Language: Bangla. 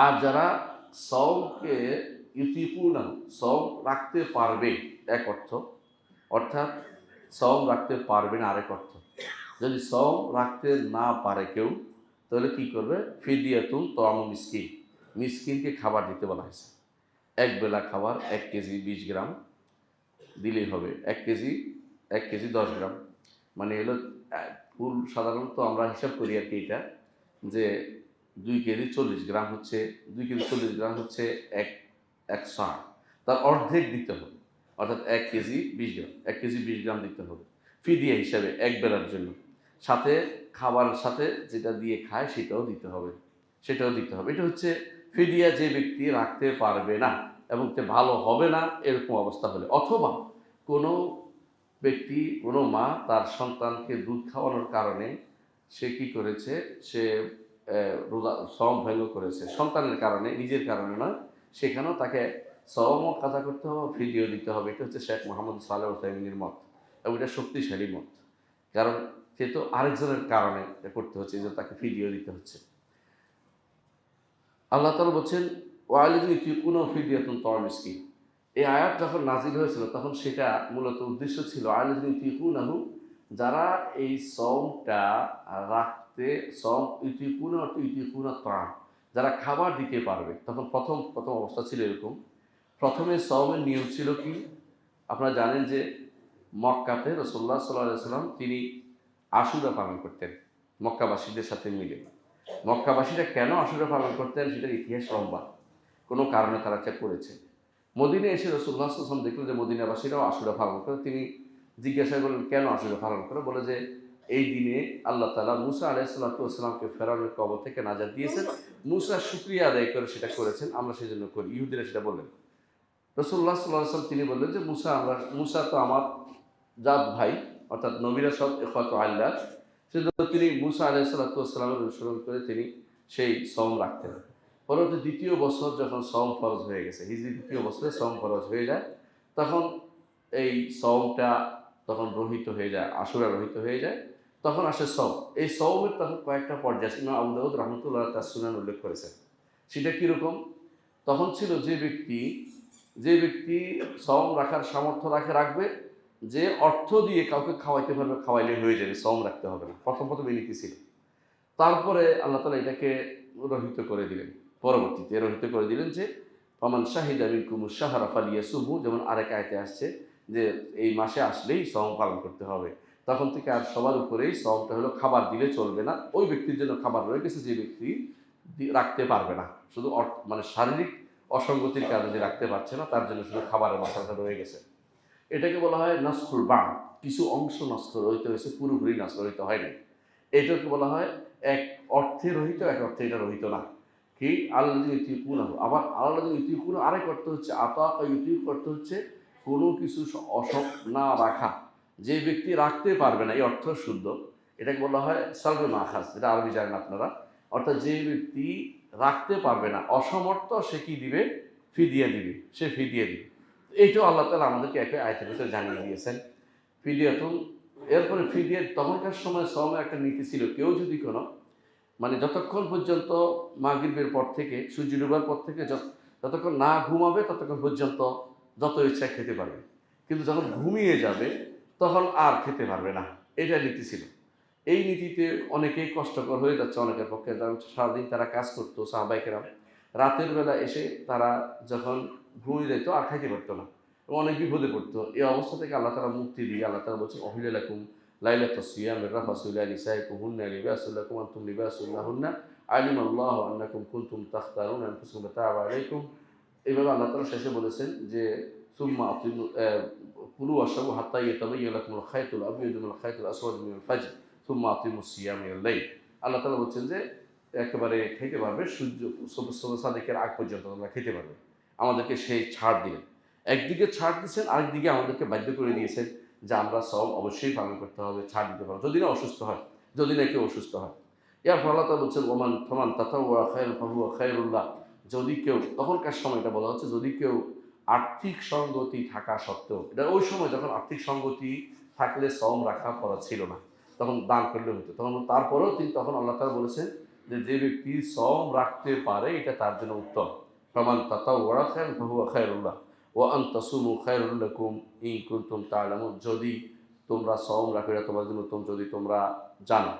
আর যারা সওমকে ইউতিকুনা, সওম রাখতে পারবে এক অর্থ, অর্থাৎ সওম রাখতে পারবে না আরেক অর্থ। যদি সওম রাখতে না পারে কেউ, তাহলে কি করবে? ফিদিয়াতুন তাআমু মিসকিন, মিসকিনকে খাবার দিতে বলা হয়েছে। এক বেলা খাবার ১ কেজি ২০ গ্রাম দিলেই হবে। ১ কেজি ১০ গ্রাম। মানে হলো ফুল সাধারণত আমরা হিসাব করি আরকি এটা, যে ২ কেজি ৪০ গ্রাম হচ্ছে, ২ কেজি ৪০ গ্রাম হচ্ছে এক সা। তার অর্ধেক দিতে হবে। অর্থাৎ ১ কেজি ২০ গ্রাম। ১ কেজি ২০ গ্রাম দিতে হবে। ফিদিয়া হিসাবে এক বেলার জন্য। সাথে খাবারের সাথে যেটা দিয়ে খায় সেটাও দিতে হবে। সেটাও দিতে হবে। এটা হচ্ছে ফিদিয়া, যে ব্যক্তি রাখতে পারবে না এবং সে ভালো হবে না এরকম অবস্থা হলে, অথবা কোনো ব্যক্তি, কোনো মা তার সন্তানকে দুধ খাওয়ানোর কারণে সে কি করেছে? সে রোজা সওম ভঙ্গ করেছে। সন্তানের কারণে, নিজের কারণে নয়। সেখানেও তাকে সওমও কাজা করতে হবে, ফিদিয়াও দিতে হবে। এটা হচ্ছে শেখ মোহাম্মদ সালেহ উসাইমিনের মত এবং এটা শক্তিশালী মত। কারণ সে তো আরেকজনের কারণে এটা করতে হচ্ছে, এই জন্য তাকে ফিদিয়াও দিতে হচ্ছে। আল্লাহ তাআলা বলছেন, ওয়ালিদিন ইউতিকুনা ফিদিয়াতুন তাআমু মিসকিন। এই আয়াত যখন নাজিল হয়েছিল তখন সেটা মূলত উদ্দেশ্য ছিল আল্লাযিনা ইউতিকুনাহু, যারা এই সওমটা রাখতে, সওম ইউতিকুনা অর্থ ইউতিকুনা তাআম, যারা খাবার দিতে পারবে। তখন প্রথম অবস্থা ছিল এরকম। প্রথমে সওমের নিয়ম ছিল কি? আপনারা জানেন যে মক্কাতে রাসূলুল্লাহ সাল্লাল্লাহু আলাইহি ওয়াসাল্লাম তিনি আশুরা পালন করতেন মক্কাবাসীদের সাথে মিলে। মক্কাবাসীরা কেন আশুরা পালন করতেন সেটার ইতিহাস লম্বা। কোনো কারণে তারা এটা করেছে। মদিনায় এসে রাসূলুল্লাহ সাল্লাল্লাহু আলাইহি ওয়াসাল্লাম দেখলেন যে মদিনাবাসীরাও আশুরা পালন করে। তিনি জিজ্ঞাসা করলেন, কেন আশুরা পালন করে? বলে যে এই দিনে আল্লাহ তাআলা মূসা আলাইহিস সালাতু ওয়াস সালামকে ফেরাউনের কবল থেকে নাজাত দিয়েছেন। মূসা শুকরিয়া আদায় করে সেটা করেছেন, আমরা সেজন্য করি। ইহুদীরা সেটা বললেন। রাসূলুল্লাহ সাল্লাল্লাহু আলাইহি ওয়াসাল্লাম তিনি বললেন যে মূসা তো আমার জাত ভাই, অর্থাৎ নবীরা সব ইখওয়াতু আল্লাহ। সেজন্য তিনি মূসা আলাইহিস সালাতু ওয়াস সালামের অনুসরণ করে তিনি সেই সওম রাখতেন। পরবর্তী দ্বিতীয় বছর যখন সওম ফরজ হয়ে গেছে, হিজরি দ্বিতীয় বছরে সওম ফরজ হয়ে যায়, তখন এই সওমটা তখন রহিত হয়ে যায়, আশুরা রহিত হয়ে যায়। তখন আসে সওম। এই সওমের তখন কয়েকটা পর্যায় ইমাম আবু দাউদ রাহমাতুল্লাহ তার সুনান উল্লেখ করেছেন। সেটা কিরকম? তখন ছিল যে ব্যক্তি সওম রাখার সামর্থ্য রাখবে, যে অর্থ দিয়ে কাউকে খাওয়াইতে পারবে, খাওয়াইলে হয়ে যাবে, সওম রাখতে হবে না। প্রথম এই নীতি ছিল। তারপরে আল্লাহ তাআলা এটাকে রহিত করে দিলেন। পরবর্তীতে রহিত করে দিলেন যে ফামান শাহিদা মিনকুমুশ শাহরা ফালিয়াসুমহু, যেমন আরেক আয়াতে আসছে যে এই মাসে আসলেই সওম পালন করতে হবে। তখন থেকে আর সবার উপরেই সওমটা হলো খাবার দিলে চলবে না। ওই ব্যক্তির জন্য খাবার রয়ে গেছে যে ব্যক্তি রাখতে পারবে না। শুধু মানে শারীরিক অসঙ্গতির কারণে যে রাখতে পারছে না তার জন্য শুধু খাবারের মশলাটা রয়ে গেছে। এটাকে বলা হয় নাসখুল বা, কিছু অংশ নষ্ট রহিত হয়েছে, পুরোপুরি নষ্ট রহিত হয়নি। এটাকে বলা হয় এক অর্থে রহিত, এক অর্থে এটা রহিত না। কি? আল্লাযিনা ইউতিকুনাহু। আবার আল্লাযিনা ইউতিকুনা আরেক অর্থ হচ্ছে আতা ইউতিক, অর্থ হচ্ছে কোনো কিছু না রাখা। যে ব্যক্তি রাখতে পারবে না, এই অর্থ শুদ্ধ। এটাকে বলা হয় সালবে মাখাজ, এটা আরবি জানেন আপনারা। অর্থাৎ যে ব্যক্তি রাখতে পারবে না, অসমর্থ, সে কি দিবে? ফিদিয়া দিবে, সে ফিদিয়া দিবে। এইটাও আল্লাহ তাআলা আমাদেরকে একটা আয়াতের ভিতরে জানিয়ে দিয়েছেন। ফিদিয়াতুন, এরপরে ফিদিয়া তখনকার সময় সওমের একটা নীতি ছিল, কেউ যদি কোনো মানে যতক্ষণ পর্যন্ত মাগরিবের পর থেকে, সূর্য ডোবার পর থেকে যতক্ষণ না ঘুমাবে ততক্ষণ পর্যন্ত যত ইচ্ছা খেতে পারবে। কিন্তু যখন ঘুমিয়ে যাবে তখন আর খেতে পারবে না। এটা নীতি ছিল। এই নীতিতে অনেকেই কষ্টকর হয়ে যাচ্ছে অনেকের পক্ষে। কারণ সারাদিন তারা কাজ করতো সাহাবায়ে কেরাম। রাতের বেলা এসে তারা যখন ঘুমিয়ে যেত আর খাইতে পারতো না। এবং অনেক বিপদে পড়তো। এই অবস্থা থেকে আল্লাহ তাআলা মুক্তি দিয়ে আল্লাহ তাআলা বলছেন উহিল্লা লাকুম লাইলাতুস সিয়ামির রাফাসু ইলা নিসাইকুম হুন্না লিবাসুল লাকুম ওয়া আনতুম লিবাসুল লাহুন্না আলিমাল্লাহু আন্নাকুম কুনতুম তাখতারুনা আনফুসাকুম ফাতাবা আলাইকুম। এইভাবে আল্লাহ তাআলা শেষে বলেছেন যে সুম্মা আতিমু কুলু ওয়াশরাবু হাত্তা ইয়াতাবাyyana লাকুমুল খায়তুল আবয়াদু মিনাল খায়তিল আসওয়াদি মিনাল ফাজর সুম্মা আতিমুস সিয়ামা ইলাল লাইল। আল্লাহ তাআলা বলছেন যে একেবারে খেতে পারবে, সূর্য সুবহ সাদিকের আগ পর্যন্ত তোমরা খেতে পারবে। আমাদেরকে সেই ছাড় দিলেন। একদিকে ছাড় দিয়েছেন, আরেকদিকে আমাদেরকে বাধ্য করে দিয়েছেন যে আমরা সওম অবশ্যই পালন করতে হবে, ছাড় দিতে পারবো যদি না অসুস্থ হয়, যদি না কেউ অসুস্থ হয়। ইয়ার ফলে আল্লাহ তাআলা বলছেন ওমান ফামান তাতাওয়া খায়রান ফাহুয়া খায়রুল্লাহ। যদি কেউ, তখনকার সময়টা বলা হচ্ছে, যদি কেউ আর্থিক সঙ্গতি থাকা সত্ত্বেও, এটা ওই সময় যখন আর্থিক সঙ্গতি থাকলে সওম রাখা ফরজ ছিল না, তখন দান করলে হতো। তখন তারপরেও তিনি, তখন আল্লাহ তাআলা বলেছেন যে যে ব্যক্তি সওম রাখতে পারে এটা তার জন্য উত্তম। ফামান তাতাওয়া খায়রান ফাহুয়া খায়রুল লাহ ওয়া আন তাসুমু খায়রুল লাকুম ইন কুনতুম তা'লামুন। যদি তোমরা সওম রাখো এটা তোমাদের জন্য উত্তম যদি তোমরা জানো।